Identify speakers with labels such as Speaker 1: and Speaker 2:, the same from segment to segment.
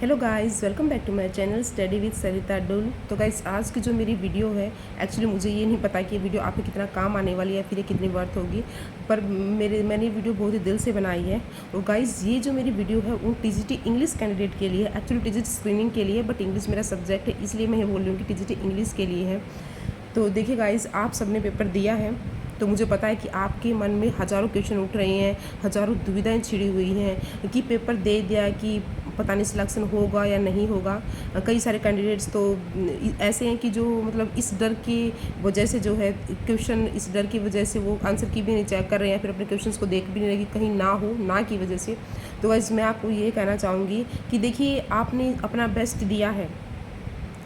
Speaker 1: Hello guys, welcome back to my channel study with Sarita Dhull. तो guys, आज की जो मेरी वीडियो है, एक्चुअली मुझे ये नहीं पता कि ये वीडियो आपको कितना काम आने वाली है, फिर ये कितनी वर्थ होगी, पर मैंने वीडियो बहुत ही दिल से बनाई है। और गाइस, ये जो मेरी वीडियो है वो टीजीटी इंग्लिश कैंडिडेट के लिए, एक्चुअली टीजीटी स्क्रीनिंग के लिए, बट इंग्लिश मेरा सब्जेक्ट है, इसलिए मैं ये बोल रही हूँ कि टीजीटी इंग्लिश के लिए है। तो देखिए गाइस, आप सबने पेपर दिया है, तो मुझे पता है कि आपके मन में हज़ारों क्वेश्चन उठ रहे हैं, हज़ारों दुविधाएं छिड़ी हुई हैं कि पेपर दे दिया कि पता नहीं सिलेक्शन होगा या नहीं होगा। कई सारे कैंडिडेट्स तो ऐसे हैं कि जो मतलब इस डर की वजह से जो है क्वेश्चन, इस डर की वजह से वो आंसर की भी नहीं चेक कर रहे हैं, फिर अपने क्वेश्चंस को देख भी नहीं रहे कि कहीं ना हो, ना की वजह से। तो गाइस, मैं आपको ये कहना चाहूँगी कि देखिए, आपने अपना बेस्ट दिया है,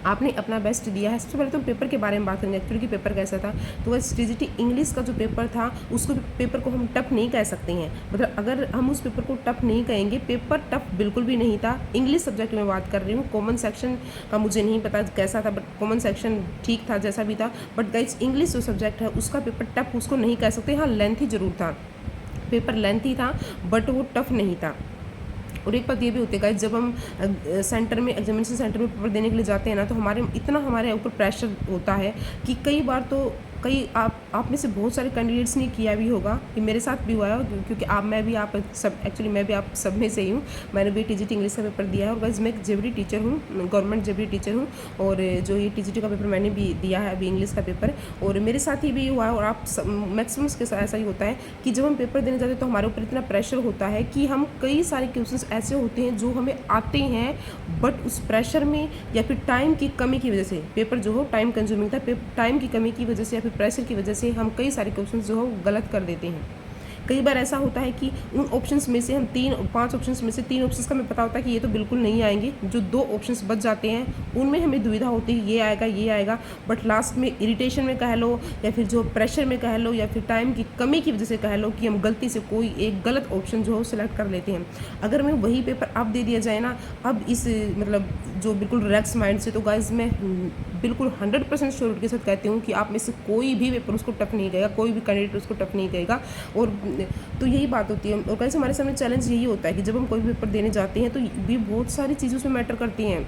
Speaker 1: आपने अपना बेस्ट दिया है। सबसे पहले तो पेपर के बारे में बात करेंगे, एक्चुअली कि पेपर कैसा था। तो वह टीजीटी इंग्लिश का जो पेपर था, उसको पेपर को हम टफ नहीं कह सकते हैं। मतलब अगर हम उस पेपर को टफ नहीं कहेंगे, पेपर टफ बिल्कुल भी नहीं था। इंग्लिश सब्जेक्ट में बात कर रही हूँ। कॉमन सेक्शन का मुझे नहीं पता कैसा था, बट कॉमन सेक्शन ठीक था जैसा भी था। बट गाइस, इंग्लिश जो सब्जेक्ट है उसका पेपर टफ उसको नहीं कह सकते। हाँ, लेंथी ज़रूर था, पेपर लेंथी था, बट वो टफ नहीं था। और एक बात ये भी होती है गाइस, जब हम सेंटर में, एग्जामिनेशन सेंटर में पेपर देने के लिए जाते हैं ना, तो हमारे ऊपर प्रेशर होता है कि कई बार तो आप में से बहुत सारे कैंडिडेट्स ने किया भी होगा, कि मेरे साथ भी हुआ है, क्योंकि मैं भी आप सब में से ही हूँ। मैंने भी टीजीटी इंग्लिश का पेपर दिया है। और गाइस, मैं एक जेबीटी टीचर हूँ, गवर्नमेंट जेबीटी टीचर हूँ। और जो ये टीजीटी का पेपर मैंने भी दिया है अभी, इंग्लिश का पेपर, और मेरे साथ ही भी हुआ है। और आप मैक्सिमम के साथ ऐसा ही होता है कि जब हम पेपर देने जाते हैं तो हमारे ऊपर इतना प्रेशर होता है कि हम कई सारे क्वेश्चन ऐसे होते हैं जो हमें आते हैं, बट उस प्रेशर में या फिर टाइम की कमी की वजह से, पेपर जो हो टाइम कंज्यूमिंग था, टाइम की कमी की वजह से या फिर प्रेशर की वजह से हम कई सारे क्वेश्चन जो हो गलत कर देते हैं। कई बार ऐसा होता है कि उन ऑप्शंस में से हम 5 ऑप्शंस में से 3 ऑप्शंस का हमें पता होता है कि ये तो बिल्कुल नहीं आएंगे। जो 2 ऑप्शंस बच जाते हैं उनमें हमें दुविधा होती है, ये आएगा, बट लास्ट में इरिटेशन में कह लो या फिर जो प्रेशर में कह लो या फिर टाइम की कमी की वजह से कह लो कि हम गलती से कोई एक गलत ऑप्शन जो हो सिलेक्ट कर लेते हैं। अगर मैं वही पेपर अब दे दिया जाए ना, अब इस मतलब जो बिल्कुल रिलैक्स माइंड से, तो गाइज मैं बिल्कुल 100% श्योरिटी के साथ कहती हूँ कि आप में से कोई भी पेपर उसको टफ नहीं कहेगा, कोई भी कैंडिडेट उसको टफ नहीं कहेगा। और तो यही बात होती है। और कैसे हमारे सामने चैलेंज यही होता है कि जब हम कोई पेपर देने जाते हैं तो भी बहुत सारी चीज़ें उसमें मैटर करती हैं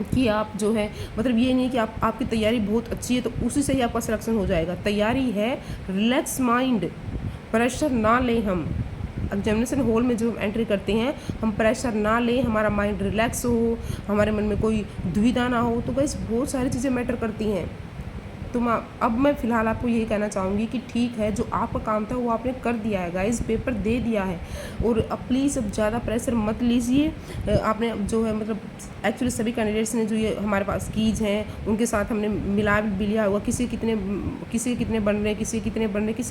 Speaker 1: कि आप जो है, मतलब ये नहीं कि आपकी तैयारी बहुत अच्छी है तो उसी से ही आपका सिलेक्शन हो जाएगा। तैयारी है, रिलैक्स माइंड, प्रेशर ना लें। हम एग्जामिनेशन हॉल में जब हम एंट्री करते हैं, हम प्रेशर ना लें, हमारा माइंड रिलैक्स हो, हमारे मन में कोई दुविधा ना हो। तो गाइस, बहुत सारी चीज़ें मैटर करती हैं। तो अब मैं फ़िलहाल आपको यही कहना चाहूँगी कि ठीक है, जो आपका काम था वो आपने कर दिया है गाइस, पेपर दे दिया है। और अब प्लीज़ अब ज़्यादा प्रेशर मत लीजिए। आपने जो है मतलब एक्चुअली सभी कैंडिडेट्स ने जो ये हमारे पास कीज हैं उनके साथ हमने मिला भी लिया होगा, किसी कितने बन रहे हैं, किसी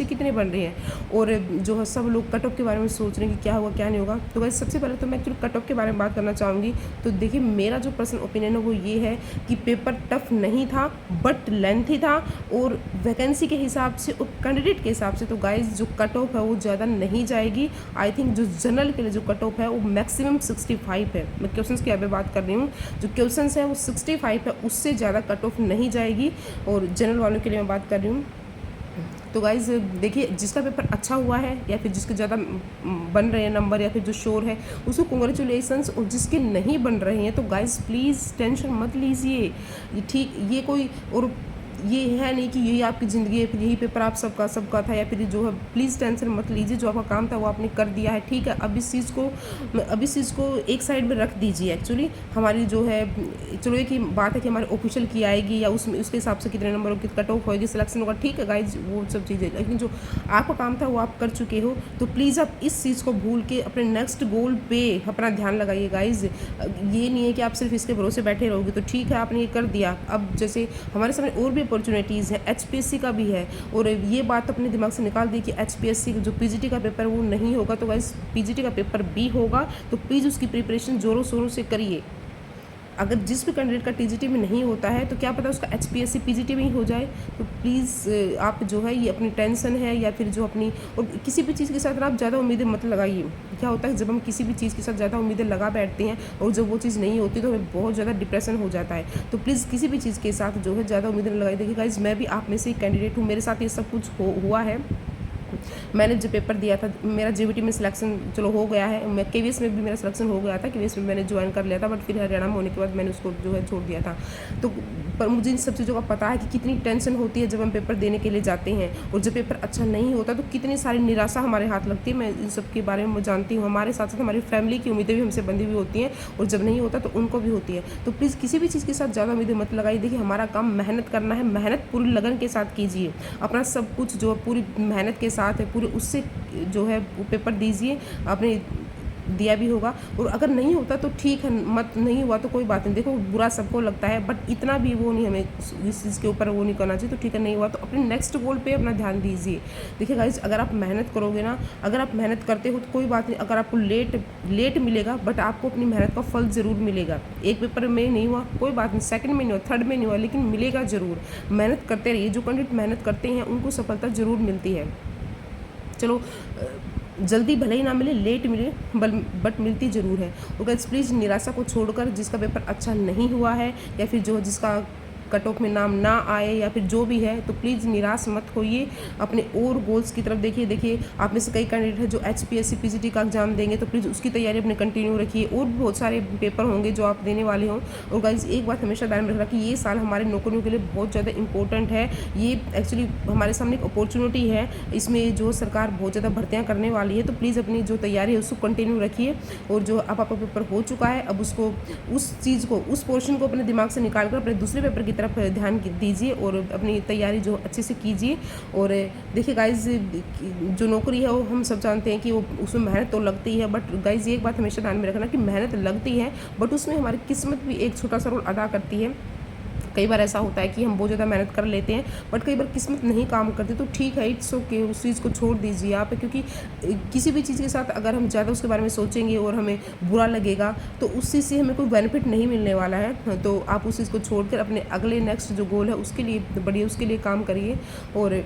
Speaker 1: कितने बन रहे हैं। और जो है सब लोग कट ऑफ के बारे में सोच रहे हैं कि क्या होगा क्या नहीं होगा। तो गाइस, सबसे पहले तो मैं एक्चुअली कट ऑफ के बारे में बात करना चाहूँगी। तो देखिए, मेरा जो पर्सनल ओपिनियन है वो ये है कि पेपर टफ नहीं था, बट लेंथी था। और वैकेंसी के हिसाब से और कैंडिडेट के हिसाब से तो गाइस, जो कट ऑफ है वो ज़्यादा नहीं जाएगी। आई थिंक जो जनरल के लिए जो कट ऑफ है वो मैक्सिमम 65 है। मैं क्वेश्चंस की अभी बात कर रही हूँ, जो क्वेश्चंस है वो 65 है, उससे ज़्यादा कट ऑफ नहीं जाएगी। और जनरल वालों के लिए मैं बात कर रही हूँ। तो गाइज़ देखिए, जिसका पेपर अच्छा हुआ है या फिर जिसके ज़्यादा बन रहे हैं नंबर या फिर जो श्योर है उसको कांग्रेचुलेशंस। और जिसके नहीं बन रहे हैं तो गाइज़ प्लीज़ टेंशन मत लीजिए। ठीक, ये कोई और ये है नहीं कि यही आपकी ज़िंदगी है, फिर यही पेपर आप सबका था, या फिर जो है प्लीज़ टेंशन मत लीजिए। जो आपका काम था वो आपने कर दिया है, ठीक है। अब इस चीज़ को एक साइड में रख दीजिए। एक्चुअली हमारी जो है, चलो एक ही बात है कि हमारे ऑफिशियल की आएगी या उसके हिसाब से कितने नंबरों की कट ऑफ होगी, सिलेक्शन होगा, ठीक है गाइज, वो सब चीज़ें। लेकिन जो आपका काम था वो आप कर चुके हो, तो प्लीज़ आप इस चीज़ को भूल के अपने नेक्स्ट गोल पे अपना ध्यान लगाइए गाइज। ये नहीं है कि आप सिर्फ इसके भरोसे बैठे रहोगे। तो ठीक है, आपने ये कर दिया। अब जैसे हमारे सामने और भी अपॉर्चुनिटीज़ है, एचपीएससी का भी है। और ये बात अपने दिमाग से निकाल दी कि एचपीएससी जो पीजीटी का पेपर वो नहीं होगा, तो गाइस पीजीटी का पेपर भी होगा। तो प्लीज़ उसकी प्रिपरेशन ज़ोरों शोरों से करिए। अगर जिस भी कैंडिडेट का टीजीटी में नहीं होता है तो क्या पता उसका एचपीएससी पीजीटी में ही हो जाए। तो प्लीज़ आप जो है ये अपनी टेंशन है या फिर जो अपनी, और किसी भी चीज़ के साथ आप ज़्यादा उम्मीदें मत लगाइए। क्या होता है, जब हम किसी भी चीज़ के साथ ज़्यादा उम्मीदें लगा बैठते हैं और जब वो चीज़ नहीं होती तो हमें बहुत ज़्यादा डिप्रेशन हो जाता है। तो प्लीज़ किसी भी चीज़ के साथ जो है ज़्यादा उम्मीदें लगाई। देखिए गाइज, मैं भी आप में से एक कैंडिडेट हूँ, मेरे साथ ये सब कुछ हुआ है। मैंने जो पेपर दिया था, मेरा जेबीटी में सिलेक्शन चलो हो गया है, मैं केवीएस में भी मेरा सिलेक्शन हो गया था, केवीएस में मैंने ज्वाइन कर लिया था, बट फिर हरियाणा में होने के बाद मैंने उसको जो है छोड़ दिया था। तो पर मुझे इन सब चीज़ों का पता है कि कितनी टेंशन होती है जब हम पेपर देने के लिए जाते हैं, और जब पेपर अच्छा नहीं होता तो कितनी सारी निराशा हमारे हाथ लगती है। मैं इन सब के बारे में जानती हूँ। हमारे साथ साथ हमारी फैमिली की उम्मीदें भी हमसे बंधी हुई होती हैं, और जब नहीं होता तो उनको भी होती है। तो प्लीज़ किसी भी चीज़ के साथ ज़्यादा उम्मीदें मत लगाइए। देखिए, हमारा काम मेहनत करना है, मेहनत पूरी लगन के साथ कीजिए, अपना सब कुछ जो पूरी मेहनत के साथ है पूरे उससे जो है पेपर दीजिए। आपने दिया भी होगा, और अगर नहीं होता तो ठीक है, मत नहीं हुआ तो कोई बात नहीं। देखो, बुरा सबको लगता है, बट इतना भी वो नहीं, हमें इस चीज़ के ऊपर वो नहीं करना चाहिए। तो ठीक है, नहीं हुआ तो अपने नेक्स्ट गोल पे अपना ध्यान दीजिए। देखिए गाइज, अगर आप मेहनत करोगे ना, अगर आप मेहनत करते हो तो कोई बात नहीं। अगर आपको लेट मिलेगा, बट आपको अपनी मेहनत का फल ज़रूर मिलेगा। एक पेपर में नहीं हुआ कोई बात नहीं, सेकंड में नहीं हुआ, थर्ड में नहीं हुआ, लेकिन मिलेगा ज़रूर। मेहनत करते रहिए। जो कैंडिडेट मेहनत करते हैं उनको सफलता ज़रूर मिलती है। चलो, जल्दी भले ही ना मिले, लेट मिले, बट मिलती ज़रूर है। और गाइस, प्लीज़ निराशा को छोड़कर, जिसका पेपर अच्छा नहीं हुआ है या फिर जो जिसका कट ऑफ में नाम ना आए या फिर जो भी है, तो प्लीज़ निराश मत होइए। अपने और गोल्स की तरफ देखिए। आप में से कई कैंडिडेट हैं जो HPSC PGT का एग्जाम देंगे, तो प्लीज़ उसकी तैयारी अपने कंटिन्यू रखिए। और भी बहुत सारे पेपर होंगे जो आप देने वाले हों। और गाइज, एक बात हमेशा ध्यान में रखना कि ये साल हमारे नौकरियों के लिए बहुत ज़्यादा इंपॉर्टेंट है। ये एक्चुअली हमारे सामने एक अपॉर्चुनिटी है। इसमें जो सरकार बहुत ज़्यादा भर्तियाँ करने वाली है, तो प्लीज़ अपनी जो तैयारी है उसको कंटिन्यू रखिए। और जो अब आपका पेपर हो चुका है, अब उसको उस चीज़ को, उस पोर्शन को अपने दिमाग से निकाल कर अपने दूसरे पेपर की तरफ ध्यान दीजिए और अपनी तैयारी जो अच्छे से कीजिए। और देखिए गाइज, जो नौकरी है वो हम सब जानते हैं कि वो उसमें मेहनत तो लगती है, बट गाइज एक बात हमेशा ध्यान में रखना कि मेहनत लगती है, बट उसमें हमारी किस्मत भी एक छोटा सा रोल अदा करती है। कई बार ऐसा होता है कि हम बहुत ज़्यादा मेहनत कर लेते हैं, बट कई बार किस्मत नहीं काम करती, तो ठीक है, इट्स ओके, उस चीज़ को छोड़ दीजिए आप। क्योंकि किसी भी चीज़ के साथ अगर हम ज़्यादा उसके बारे में सोचेंगे और हमें बुरा लगेगा, तो उस चीज़ से हमें कोई बेनिफिट नहीं मिलने वाला है। तो आप उस चीज़ को छोड़कर अपने अगले नेक्स्ट जो गोल है उसके लिए बढ़िए, उसके लिए काम करिए। और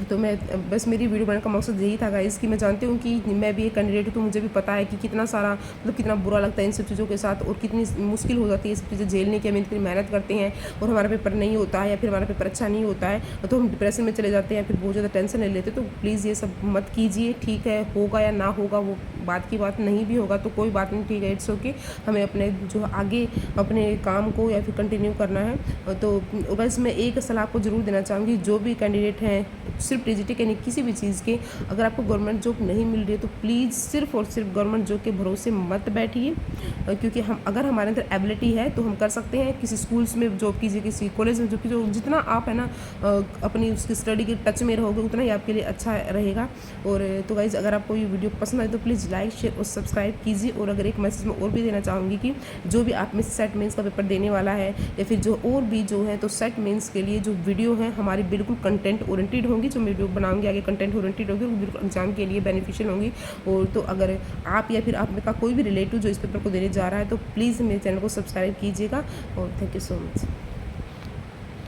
Speaker 1: तो मैं बस, मेरी वीडियो बनाने का मकसद यही था गाइस कि मैं जानती हूँ कि मैं भी एक कैंडिडेट हूँ, तो मुझे भी पता है कि कितना सारा मतलब कितना बुरा लगता है इन सब चीज़ों के साथ, और कितनी मुश्किल हो जाती है ये सब चीज़ें झेलने की। हम इतनी मेहनत करते हैं और हमारा पेपर नहीं होता है या फिर हमारा पेपर अच्छा नहीं होता है, तो हम डिप्रेशन में चले जाते हैं, फिर बहुत ज़्यादा टेंशन ले लेते हैं। तो प्लीज़ ये सब मत कीजिए, ठीक है। होगा या ना होगा वो बात की बात, नहीं भी होगा तो कोई बात नहीं, ठीक है, इट्स ओके। हमें अपने जो आगे अपने काम को या फिर कंटिन्यू करना है। तो बस मैं एक सलाह आपको ज़रूर देना चाहूँगी, जो भी कैंडिडेट हैं सिर्फ टीजीटी के नहीं, किसी भी चीज़ के, अगर आपको गवर्नमेंट जॉब नहीं मिल रही है तो प्लीज़ सिर्फ और सिर्फ गवर्नमेंट जॉब के भरोसे मत बैठिए। क्योंकि हम, अगर हमारे अंदर एबिलिटी है तो हम कर सकते हैं। किसी स्कूल्स में जॉब कीजिए, किसी कॉलेज में जॉब कीजिए, जितना आप है ना अपनी उसकी स्टडी के टच में रहोगे उतना ही आपके लिए अच्छा रहेगा। और तो गाइज़, अगर आपको ये वीडियो पसंद आए तो प्लीज़ लाइक, शेयर और सब्सक्राइब कीजिए। और अगर एक मैसेज मैं और भी देना चाहूँगी कि जो भी आप में सेट मेंस का पेपर देने वाला है या फिर जो और भी जो है, तो सेट मेंस के लिए जो वीडियो है हमारी बिल्कुल कंटेंट ओरिएंटेड होंगी। जो मैं वीडियो बनाऊंगी आगे कंटेंट ओरिएंटेड होगी, वो बिल्कुल एग्जाम के लिए बेनिफिशियल होंगी। और तो अगर आप या फिर आप में का कोई भी रिलेटिव जो इस पेपर को देने जा रहा है, तो प्लीज़ मेरे चैनल को सब्सक्राइब कीजिएगा। और थैंक यू सो मच।